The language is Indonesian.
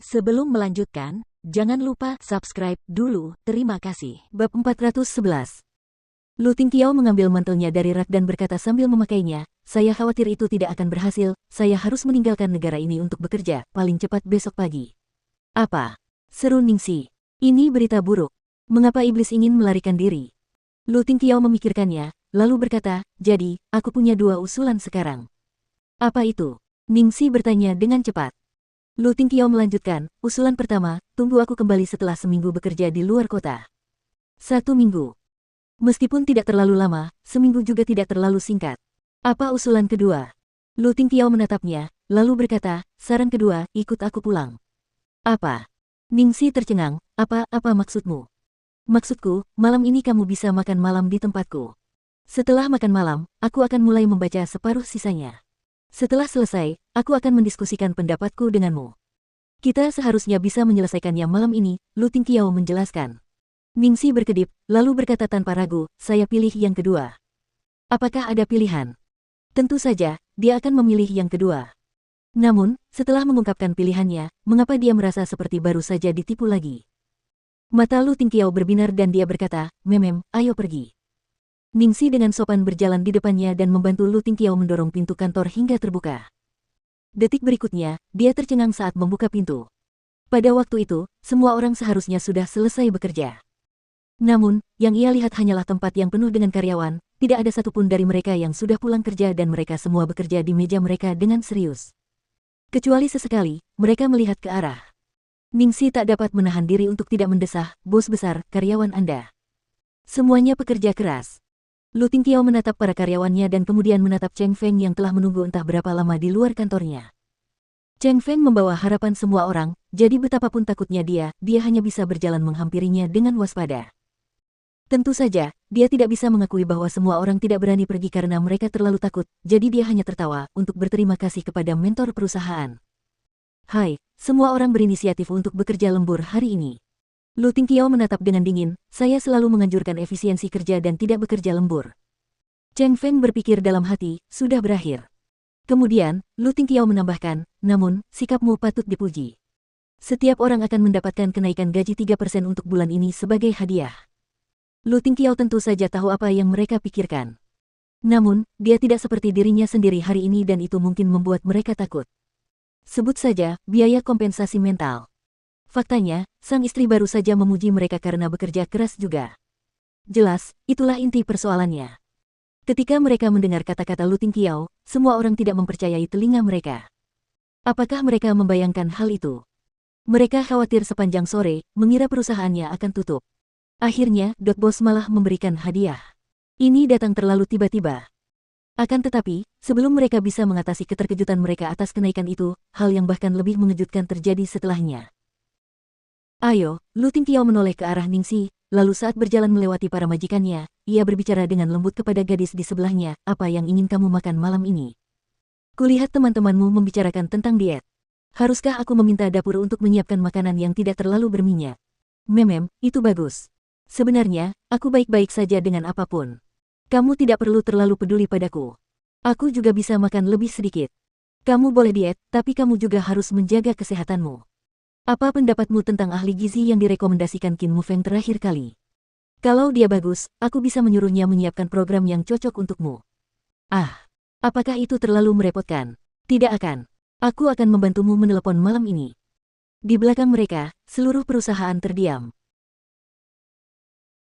Sebelum melanjutkan, jangan lupa subscribe dulu, terima kasih. Bab 411. Lu Tingqiao mengambil mantelnya dari rak dan berkata sambil memakainya, saya khawatir itu tidak akan berhasil, saya harus meninggalkan negara ini untuk bekerja, paling cepat besok pagi. Apa? Seru Ningxi. Ini berita buruk. Mengapa iblis ingin melarikan diri? Lu Tingqiao memikirkannya, lalu berkata, jadi, aku punya dua usulan sekarang. Apa itu? Ningxi bertanya dengan cepat. Lu Tingqiao melanjutkan, usulan pertama, tunggu aku kembali setelah seminggu bekerja di luar kota. 1 minggu. Meskipun tidak terlalu lama, seminggu juga tidak terlalu singkat. Apa usulan kedua? Lu Tingqiao menatapnya, lalu berkata, saran kedua, ikut aku pulang. Apa? Ningxi tercengang, apa maksudmu? Maksudku, malam ini kamu bisa makan malam di tempatku. Setelah makan malam, aku akan mulai membaca separuh sisanya. Setelah selesai, aku akan mendiskusikan pendapatku denganmu. Kita seharusnya bisa menyelesaikannya malam ini, Lu Tingqiao menjelaskan. Ningxi berkedip, lalu berkata tanpa ragu, saya pilih yang kedua. Apakah ada pilihan? Tentu saja, dia akan memilih yang kedua. Namun, setelah mengungkapkan pilihannya, mengapa dia merasa seperti baru saja ditipu lagi? Mata Lu Tingqiao berbinar dan dia berkata, Memem, ayo pergi. Ningxi dengan sopan berjalan di depannya dan membantu Lu Tingqiao mendorong pintu kantor hingga terbuka. Detik berikutnya, dia tercengang saat membuka pintu. Pada waktu itu, semua orang seharusnya sudah selesai bekerja. Namun, yang ia lihat hanyalah tempat yang penuh dengan karyawan, tidak ada satupun dari mereka yang sudah pulang kerja dan mereka semua bekerja di meja mereka dengan serius. Kecuali sesekali, mereka melihat ke arah. Ningxi tak dapat menahan diri untuk tidak mendesah, bos besar, karyawan Anda. Semuanya pekerja keras. Lu Tingqiao menatap para karyawannya dan kemudian menatap Cheng Feng yang telah menunggu entah berapa lama di luar kantornya. Cheng Feng membawa harapan semua orang, jadi betapapun takutnya dia hanya bisa berjalan menghampirinya dengan waspada. Tentu saja, dia tidak bisa mengakui bahwa semua orang tidak berani pergi karena mereka terlalu takut, jadi dia hanya tertawa untuk berterima kasih kepada mentor perusahaan. Hai, semua orang berinisiatif untuk bekerja lembur hari ini. Lu Tingqiao menatap dengan dingin, saya selalu menganjurkan efisiensi kerja dan tidak bekerja lembur. Cheng Feng berpikir dalam hati, sudah berakhir. Kemudian, Lu Tingqiao menambahkan, namun, sikapmu patut dipuji. Setiap orang akan mendapatkan kenaikan gaji 3% untuk bulan ini sebagai hadiah. Lu Tingqiao tentu saja tahu apa yang mereka pikirkan. Namun, dia tidak seperti dirinya sendiri hari ini dan itu mungkin membuat mereka takut. Sebut saja, biaya kompensasi mental. Faktanya, sang istri baru saja memuji mereka karena bekerja keras juga. Jelas, itulah inti persoalannya. Ketika mereka mendengar kata-kata Lu Tingqiao, semua orang tidak mempercayai telinga mereka. Apakah mereka membayangkan hal itu? Mereka khawatir sepanjang sore, mengira perusahaannya akan tutup. Akhirnya, Bos malah memberikan hadiah. Ini datang terlalu tiba-tiba. Akan tetapi, sebelum mereka bisa mengatasi keterkejutan mereka atas kenaikan itu, hal yang bahkan lebih mengejutkan terjadi setelahnya. Ayo, Lu Tingqiao menoleh ke arah Ningxi, lalu saat berjalan melewati para majikannya, ia berbicara dengan lembut kepada gadis di sebelahnya, apa yang ingin kamu makan malam ini? Kulihat teman-temanmu membicarakan tentang diet. Haruskah aku meminta dapur untuk menyiapkan makanan yang tidak terlalu berminyak? Memem, itu bagus. Sebenarnya, aku baik-baik saja dengan apapun. Kamu tidak perlu terlalu peduli padaku. Aku juga bisa makan lebih sedikit. Kamu boleh diet, tapi kamu juga harus menjaga kesehatanmu. Apa pendapatmu tentang ahli gizi yang direkomendasikan Qin Mufeng terakhir kali? Kalau dia bagus, aku bisa menyuruhnya menyiapkan program yang cocok untukmu. Ah, apakah itu terlalu merepotkan? Tidak akan. Aku akan membantumu menelepon malam ini. Di belakang mereka, seluruh perusahaan terdiam.